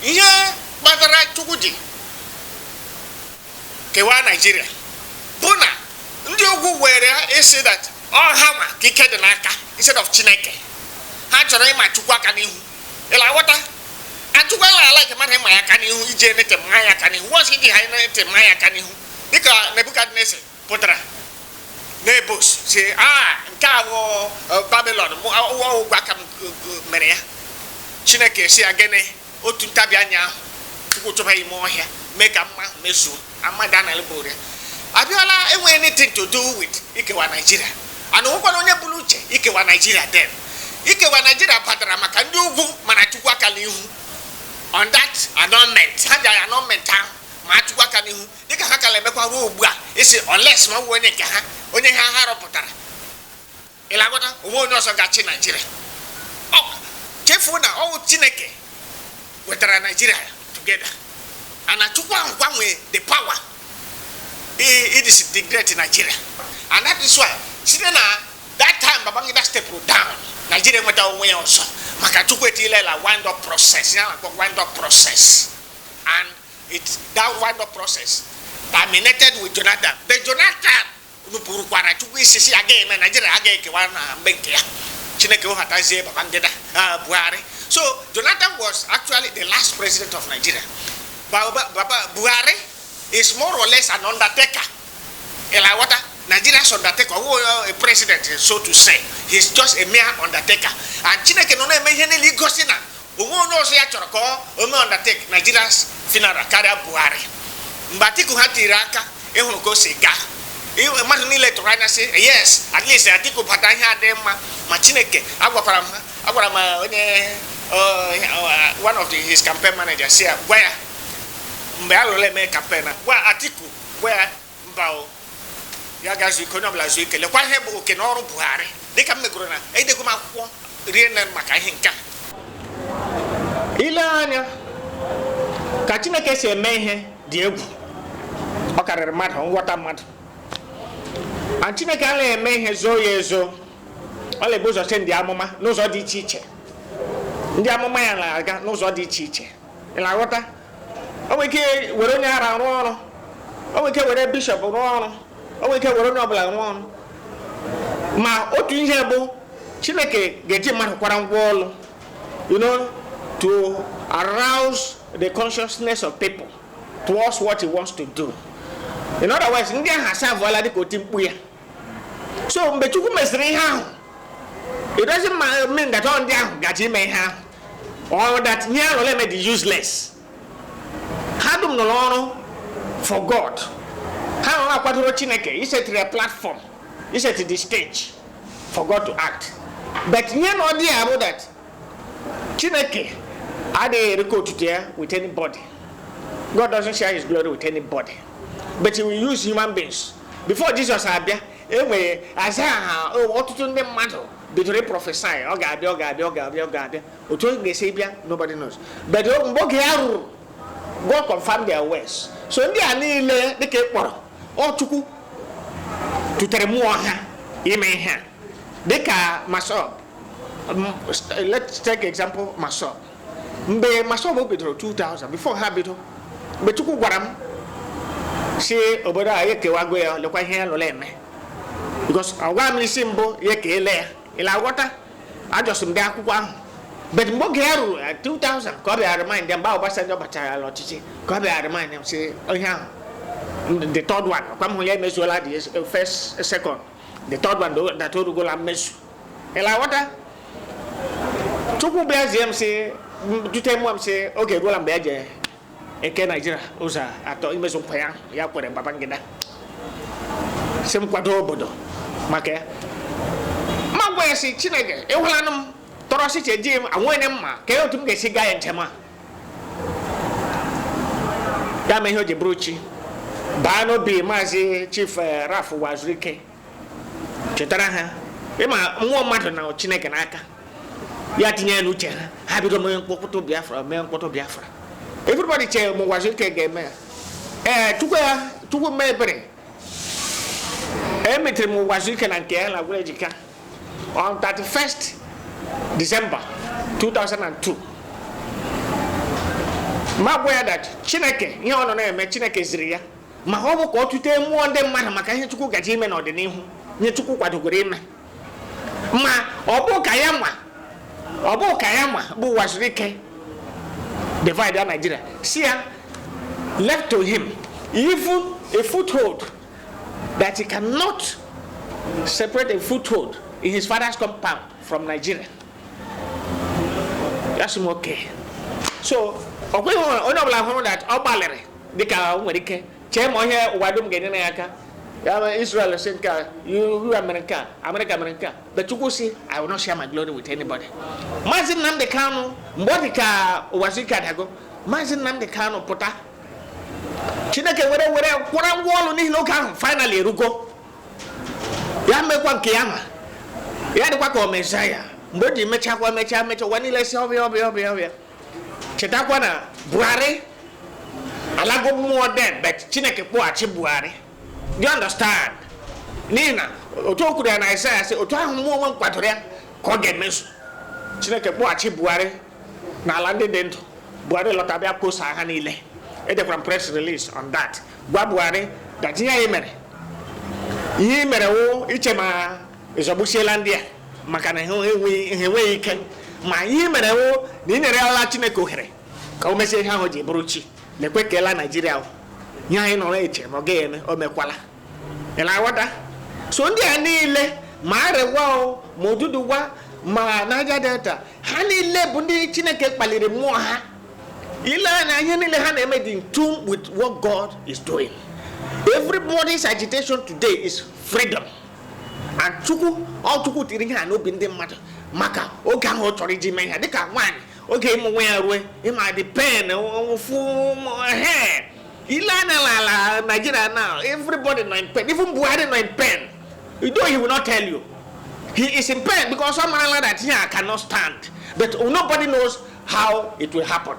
ihe kpatara Chukwu ji kewa Nigeria bụ na ndị ugwu were isi that ha ma ka ike dị n'aka instead of Chineke ha chọrọ ịma Chukwu aka n'ihu ịla ghọta Chukwu ala ke mmadụ ịma ya aka n'ihu ije nete mma ya aka n'ihu wọsị dị ha nete mma ya aka n'ihu dịka Nebukadneza pụtara Nebus si nke ahụ Babylon ụgwọ aka mere ya Chineke si ya gịnị otu ntabi anya ahụ Chukwu chọba ime ọhịa mee ka mma mezuo amada na elebore abịala enwe anything to do with ikewa Nigeria ana ụkwara onye bụrụ uche ikewa Nigeria then ikewa Nigeria batara maka ndị ugwu mana Chukwu aka n'ihu on that annulment ha dị annulment ahụ ma Chukwu aka n'ihu dịka ha kala emekwa ruo ugbu a isi unless ma ọ bụ onye nke ha onye ha rọpụtara ịlagọta onwe onye ọzọ ga-achị Nigeria chefuo na ọwụ Chineke wetara Nigeria together and Chukwu ahụ gbanwee the power it is disintegrate Nigeria and that is why site na that time Babangida step down Nigeria nweta onwe ya ọzọ maka Chukwu etilela wind up process ya na wind up process and that wind up process terminated with Jonathan but Jonathan nupurukwara Chukwu isisi again na Nigeria aga ekewa na mgbe nke ya Chineke hatazie Babangida Buhari. So Jonathan was actually the last president of Nigeria. Buhari is more or less an undertaker. Nigeria's undertaker, a president, so to say. He's just a mere undertaker. And Chineke no na me any ligosina. No say achoroko, undertake Nigeria's funeral carry Buhari. Mbatiku hatiraka, ehun go sega. Imagine nile to right say yes, at least Atiku Patanya dem ma Chineke agwapara one of his campaign managers say where mbe me campaign where Atiku where mbao ya gazu ikono bla zu ikele kwa he bu ke no ru Buhari dika mmegoro na ede kuma akwụkwọ rie na maka ihe nka ile anya ka Chineke si eme ihe dị egwu ọ karịrị mmadụ nghọta mmadụ and Chineke ala eme ihe zo ya ezo ọ lebe ụzọ ndị amụma n'ụzọ dị iche iche ndị amụma ya na-aga n'ụzọ dị iche iche ịla ghọta o nwere ike were onye ara rụọ ọrụ o nwere ike were bishọp rụọ ọrụ o nwere ike were onye ọbụla rụọ ọrụ ma otu ihe bụ Chineke ga-eji mmadụ kwara ngwa ọlụ to arouse the consciousness of people towards what he wants to do. In other words, ndị ahụ asavụọla dịka oti mkpu ya. So mgbe Chukwu mesịrị ihe ahụ, it doesn't mean that all ndị ahụ gaji ime ihe ahụ or that ihe ahụ ole made useless. Ha dum nọ n'ọrụ for God. Ha nọ na-akwadoro Chineke isetiri a platform, isetiri the stage for God to act. But ihe na ọ dị ya bụ that Chineke adịghị erikọ otuto ya with anybody. God doesn't share his glory with anybody. But he will use human beings. Before Jesus abịa, enwere aza ọtụtụ ndị mmadụ bidoro prophesy ọ ga-abịa otu ọ ga-esi bịa nobody knows. But mgbe oge ya ruru, God confirmed their words. So ndị a niile dịka kpọrọ Chukwu tutere mmụọ ha ime ihe a dịka Masob. Let's take example Masob. Mgbe Masob bidoro 2000 before ha bido mgbe Chukwu gwara m si obodo a yekewago ya lekwa ihe lụla eme because agwa m isi mbụ yekele ya ịla aghọta ajọsị m dị akwụkwọ ahụ but mgbe oge ya ruru 2000 ka ọ bịara remind them mgbe Obasanjo batara ala ọchịchị ka ọ bịara remind them si ihe ahụ the third one kwa m hụ ya emezuola the first second the third one that orugola mmezu ịla aghọta Chukwu bịazie m si dute mmụọ m si oge eruola mgbe ya je eke Nigeria ụzọ atọ imezu nkwa ya kwere Babangida si m kwado obodo maka ya ma gwa ya si Chineke ịhụlanụ m tọrọ si cheji m anwene mma ka ya otu m ga-esi gaa ya njem a ya ma ihe o ji bụrụ chi baa n'obi Maazị Chief Raf Wazurike chetara ha ịma mmụọ mmadụ na Chineke n'aka ya tinye ya n'uche ha bido mee mkpọtụ Biafra everybody che mo Wazurike ga-eme Chukwu mebere emetere mo Wazurike na nke ya na Agwelejika on 31st December 2002 ma boy that Chineke ihe ono na eme Chineke ziri ya ma ho bụ ka otute mmụọ ndị mmadụ maka ihe Chukwu gaji ime n'ọdịnihu nye Chukwu kwadogoro ime ma ọ bụ ka ya ma bụ wazirike divide Nigeria see left to him even a foothold that he cannot separate a foothold in his father's compound from Nigeria. That's okay. So, okay, only that all ballet, the car, America, Chem on here, Wadum getting Israel said, you America, but you go see, I will not share my glory with anybody. Mazin Nam the Kano, Modica was it Katago, Mazin Nam the Kano Pota. Chineke were kwara wall ni no kan finally rugo ya mekwa kiyama ya dikwa ko Messiah mbodi mecha wani lesi obia chetakwa na Buhari alago more dead but Chineke po achi Buhari you understand nina otoku da na Isaiah say oto ahụ mo wan kwadore ko gemesu Chineke po achi Buhari na alande dento Buhari lotabia post ha niile the press release on that. Buhari that he mere wo ichema Izobuselandia makana he ike ma he mere wo ni nyere ala Chineke ohere ka o mesi ha hoji buruchi lekwe kela Nigeria nya he no eche mo ge o mekwala ela wada so ndi anile ma rewa o moduduwa ma Niger Delta ha niile bu ndi Chineke kpalire mmụọ ha in tune with what God is doing. Everybody's agitation today is freedom. And all Chuku Tiringa no binding matter. Maka, okay, how to regime, I think I want. Okay, it might depend on hair. Ilana Nigeria now, everybody no in pain, even Buhari no in pain. You know he will not tell you. He is in pain because someone like that here cannot stand. But nobody knows how it will happen.